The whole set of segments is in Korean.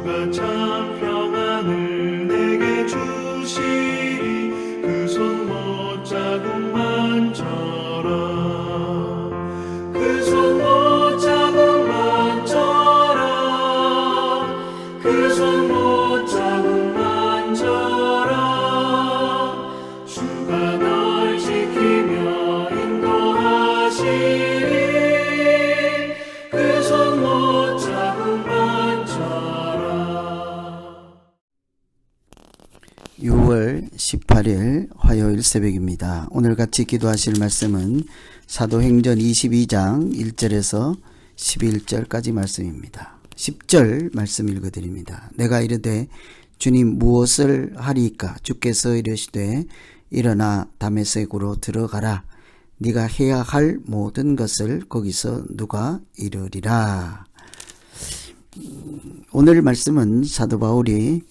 주가 참 평안을 내게 주시리. 그 손 못자국만 져라. 그 손 못자국만 져라. 그 손 못자국만 져라. 주가 널 지키며 인도하시리. 그 손 못자국만 져라. 6월 18일 화요일 새벽입니다. 오늘 같이 기도하실 말씀은 사도행전 22장 1절에서 11절까지 말씀입니다. 10절 말씀 읽어드립니다. 내가 이르되 주님 무엇을 하리이까? 주께서 이르시되 일어나 다메섹으로 들어가라. 네가 해야 할 모든 것을 거기서 누가 이르리라. 오늘 말씀은 사도 바울이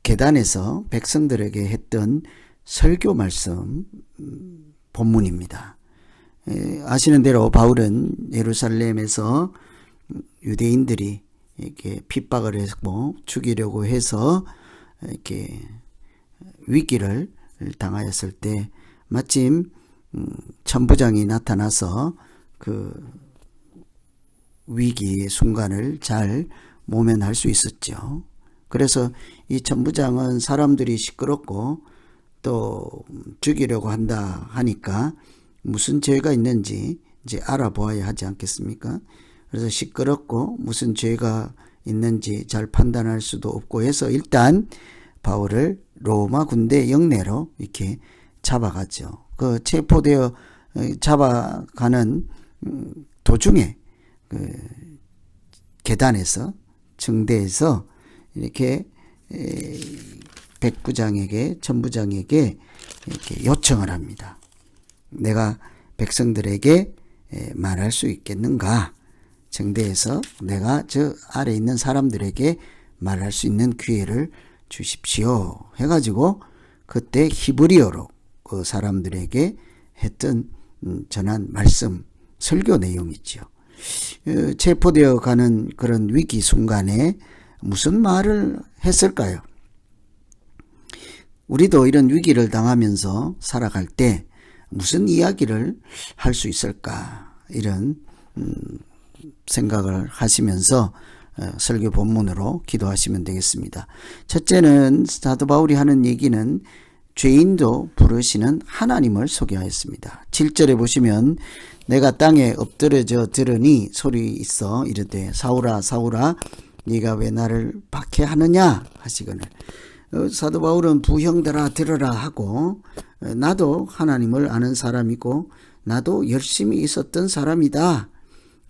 계단에서 백성들에게 했던 설교 말씀 본문입니다. 아시는 대로 바울은 예루살렘에서 유대인들이 이렇게 핍박을 했고 죽이려고 해서 이렇게 위기를 당하였을 때 마침 천부장이 나타나서 그 위기의 순간을 잘 모면할 수 있었죠. 그래서 이 천부장은 사람들이 시끄럽고 또 죽이려고 한다 하니까 무슨 죄가 있는지 이제 알아보아야 하지 않겠습니까? 그래서 시끄럽고 무슨 죄가 있는지 잘 판단할 수도 없고 해서 일단 바울을 로마 군대 영내로 이렇게 잡아가죠. 그 체포되어 잡아가는 도중에 그 계단에서 청대에서 이렇게 백부장에게 천부장에게 이렇게 요청을 합니다. 내가 백성들에게 말할 수 있겠는가? 청대에서 내가 저 아래 있는 사람들에게 말할 수 있는 기회를 주십시오. 해가지고 그때 히브리어로 그 사람들에게 했던 전한 말씀, 설교 내용이죠. 체포되어 가는 그런 위기 순간에 무슨 말을 했을까요? 우리도 이런 위기를 당하면서 살아갈 때 무슨 이야기를 할 수 있을까? 이런 생각을 하시면서 설교 본문으로 기도하시면 되겠습니다. 첫째는 사도 바울이 하는 얘기는 죄인도 부르시는 하나님을 소개하였습니다. 7절에 보시면 내가 땅에 엎드려져 들으니 소리 있어 이르되 사울아 사울아 네가 왜 나를 박해하느냐 하시거늘. 사도 바울은 부형들아 들으라 하고 나도 하나님을 아는 사람이고 나도 열심히 있었던 사람이다.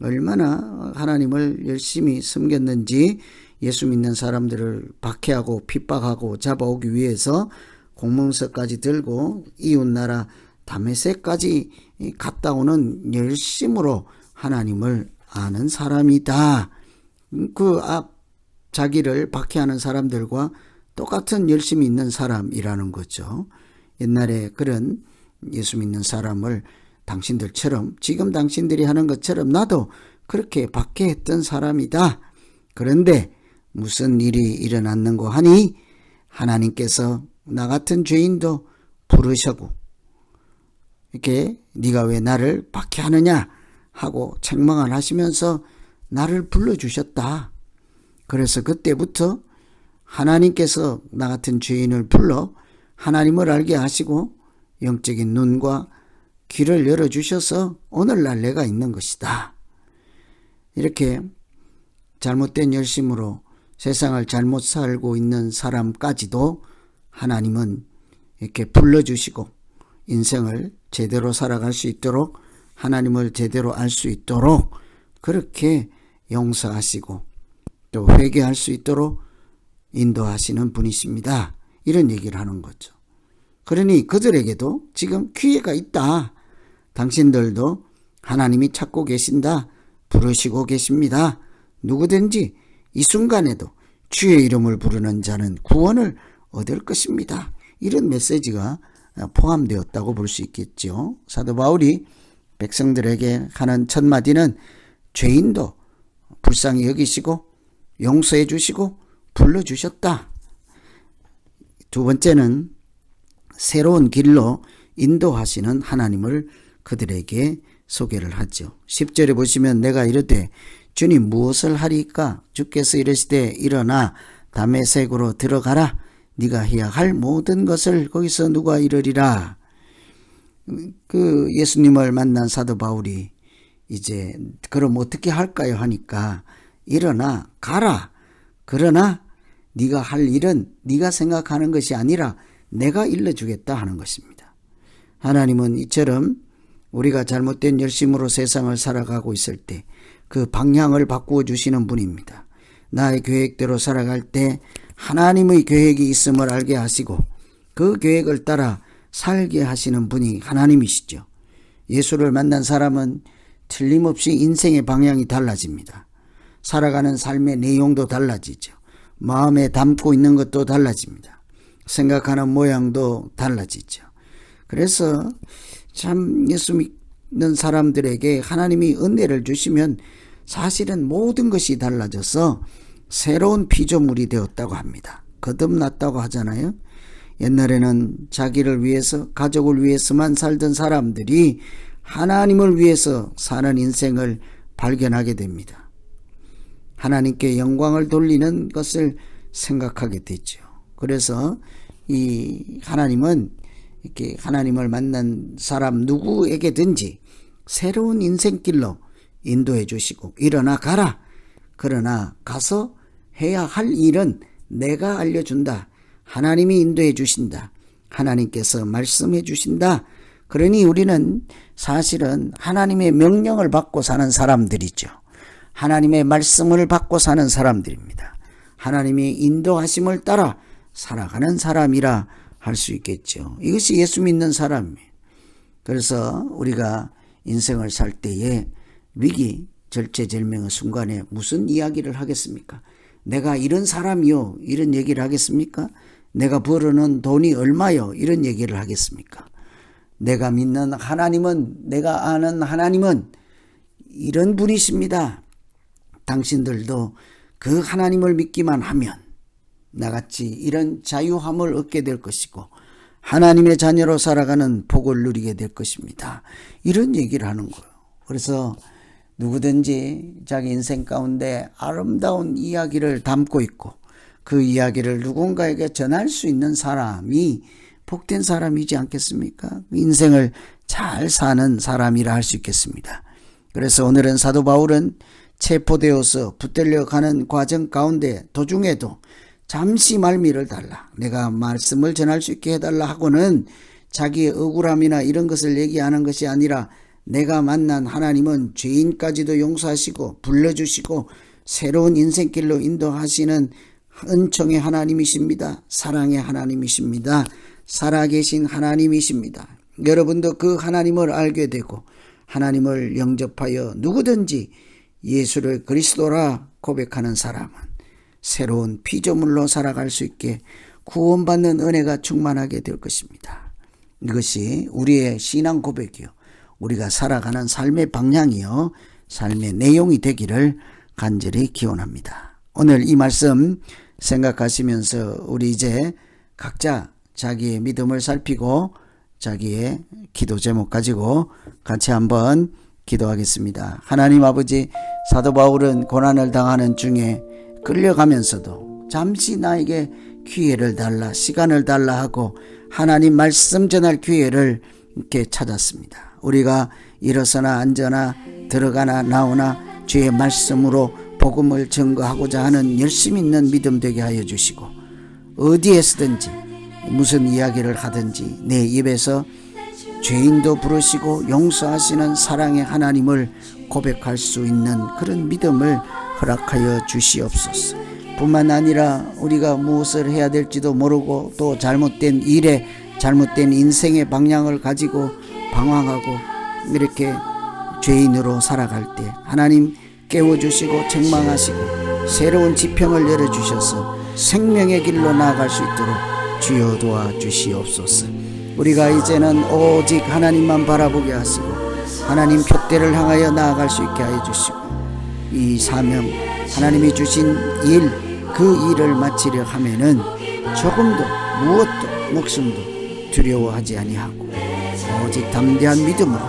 얼마나 하나님을 열심히 섬겼는지 예수 믿는 사람들을 박해하고 핍박하고 잡아오기 위해서 공문서까지 들고 이웃나라 다메섹까지 갔다 오는 열심으로 하나님을 아는 사람이다. 그 앞 자기를 박해하는 사람들과 똑같은 열심이 있는 사람이라는 거죠. 옛날에 그런 예수 믿는 사람을 당신들처럼 지금 당신들이 하는 것처럼 나도 그렇게 박해했던 사람이다. 그런데 무슨 일이 일어났는고 하니 하나님께서 나 같은 죄인도 부르시고 이렇게 네가 왜 나를 박해하느냐 하고 책망을 하시면서 나를 불러주셨다. 그래서 그때부터 하나님께서 나 같은 죄인을 불러 하나님을 알게 하시고 영적인 눈과 귀를 열어주셔서 오늘날 내가 있는 것이다. 이렇게 잘못된 열심으로 세상을 잘못 살고 있는 사람까지도 하나님은 이렇게 불러주시고 인생을 제대로 살아갈 수 있도록 하나님을 제대로 알 수 있도록 그렇게 용서하시고 또 회개할 수 있도록 인도하시는 분이십니다. 이런 얘기를 하는 거죠. 그러니 그들에게도 지금 기회가 있다. 당신들도 하나님이 찾고 계신다. 부르시고 계십니다. 누구든지 이 순간에도 주의 이름을 부르는 자는 구원을 얻을 것입니다. 이런 메시지가 포함되었다고 볼 수 있겠죠. 사도 바울이 백성들에게 하는 첫 마디는 죄인도 불쌍히 여기시고 용서해 주시고 불러주셨다. 두 번째는 새로운 길로 인도하시는 하나님을 그들에게 소개를 하죠. 10절에 보시면 내가 이르되 주님 무엇을 하리까? 주께서 이르시되 일어나 다메섹으로 들어가라. 네가 해야 할 모든 것을 거기서 누가 이르리라. 그 예수님을 만난 사도 바울이 이제 그럼 어떻게 할까요 하니까 일어나 가라. 그러나 네가 할 일은 네가 생각하는 것이 아니라 내가 일러주겠다 하는 것입니다. 하나님은 이처럼 우리가 잘못된 열심으로 세상을 살아가고 있을 때 그 방향을 바꾸어 주시는 분입니다. 나의 계획대로 살아갈 때 하나님의 계획이 있음을 알게 하시고 그 계획을 따라 살게 하시는 분이 하나님이시죠. 예수를 만난 사람은 틀림없이 인생의 방향이 달라집니다. 살아가는 삶의 내용도 달라지죠. 마음에 담고 있는 것도 달라집니다. 생각하는 모양도 달라지죠. 그래서 참 예수 믿는 사람들에게 하나님이 은혜를 주시면 사실은 모든 것이 달라져서 새로운 피조물이 되었다고 합니다. 거듭났다고 하잖아요. 옛날에는 자기를 위해서 가족을 위해서만 살던 사람들이 하나님을 위해서 사는 인생을 발견하게 됩니다. 하나님께 영광을 돌리는 것을 생각하게 되죠. 그래서 이 하나님은 이렇게 하나님을 만난 사람 누구에게든지 새로운 인생길로 인도해 주시고 일어나 가라. 그러나 가서 해야 할 일은 내가 알려준다. 하나님이 인도해 주신다. 하나님께서 말씀해 주신다. 그러니 우리는 사실은 하나님의 명령을 받고 사는 사람들이죠. 하나님의 말씀을 받고 사는 사람들입니다. 하나님이 인도하심을 따라 살아가는 사람이라 할 수 있겠죠. 이것이 예수 믿는 사람이에요. 그래서 우리가 인생을 살 때에 위기 절체절명의 순간에 무슨 이야기를 하겠습니까? 내가 이런 사람이요 이런 얘기를 하겠습니까? 내가 벌어놓은 돈이 얼마요 이런 얘기를 하겠습니까? 내가 믿는 하나님은, 내가 아는 하나님은 이런 분이십니다. 당신들도 그 하나님을 믿기만 하면 나같이 이런 자유함을 얻게 될 것이고 하나님의 자녀로 살아가는 복을 누리게 될 것입니다. 이런 얘기를 하는 거예요. 그래서 누구든지 자기 인생 가운데 아름다운 이야기를 담고 있고 그 이야기를 누군가에게 전할 수 있는 사람이 복된 사람이지 않겠습니까? 인생을 잘 사는 사람이라 할 수 있겠습니다. 그래서 오늘은 사도 바울은 체포되어서 붙들려 가는 과정 가운데 도중에도 잠시 말미를 달라, 내가 말씀을 전할 수 있게 해달라 하고는 자기의 억울함이나 이런 것을 얘기하는 것이 아니라 내가 만난 하나님은 죄인까지도 용서하시고 불러주시고 새로운 인생길로 인도하시는 은총의 하나님이십니다. 사랑의 하나님이십니다. 살아계신 하나님이십니다. 여러분도 그 하나님을 알게 되고 하나님을 영접하여 누구든지 예수를 그리스도라 고백하는 사람은 새로운 피조물로 살아갈 수 있게 구원받는 은혜가 충만하게 될 것입니다. 이것이 우리의 신앙 고백이요, 우리가 살아가는 삶의 방향이요, 삶의 내용이 되기를 간절히 기원합니다. 오늘 이 말씀 생각하시면서 우리 이제 각자 자기의 믿음을 살피고 자기의 기도 제목 가지고 같이 한번 기도하겠습니다. 하나님 아버지, 사도 바울은 고난을 당하는 중에 끌려가면서도 잠시 나에게 기회를 달라, 시간을 달라 하고 하나님 말씀 전할 기회를 이렇게 찾았습니다. 우리가 일어서나 앉아나 들어가나 나오나 주의 말씀으로 복음을 증거하고자 하는 열심 있는 믿음 되게 하여 주시고 어디에서든지 무슨 이야기를 하든지 내 입에서 죄인도 부르시고 용서하시는 사랑의 하나님을 고백할 수 있는 그런 믿음을 허락하여 주시옵소서. 뿐만 아니라 우리가 무엇을 해야 될지도 모르고 또 잘못된 일에 잘못된 인생의 방향을 가지고 방황하고 이렇게 죄인으로 살아갈 때 하나님 깨워주시고 책망하시고 새로운 지평을 열어주셔서 생명의 길로 나아갈 수 있도록 주여 도와주시옵소서. 우리가 이제는 오직 하나님만 바라보게 하시고 하나님 푯대를 향하여 나아갈 수 있게 하여 주시고 이 사명, 하나님이 주신 일, 그 일을 마치려 하면은 조금도 무엇도 목숨도 두려워하지 아니하고 오직 담대한 믿음으로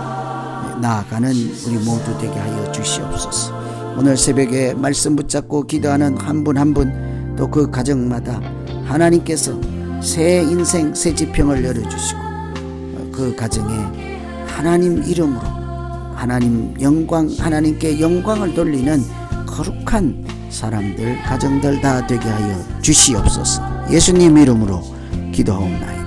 나아가는 우리 모두 되게 하여 주시옵소서. 오늘 새벽에 말씀 붙잡고 기도하는 한 분 한 분 또 그 가정마다 하나님께서 새 인생 새 지평을 열어주시고 그 가정에 하나님 이름으로 하나님 영광, 하나님께 영광을 돌리는 거룩한 사람들, 가정들 다 되게 하여 주시옵소서. 예수님 이름으로 기도하옵나이다.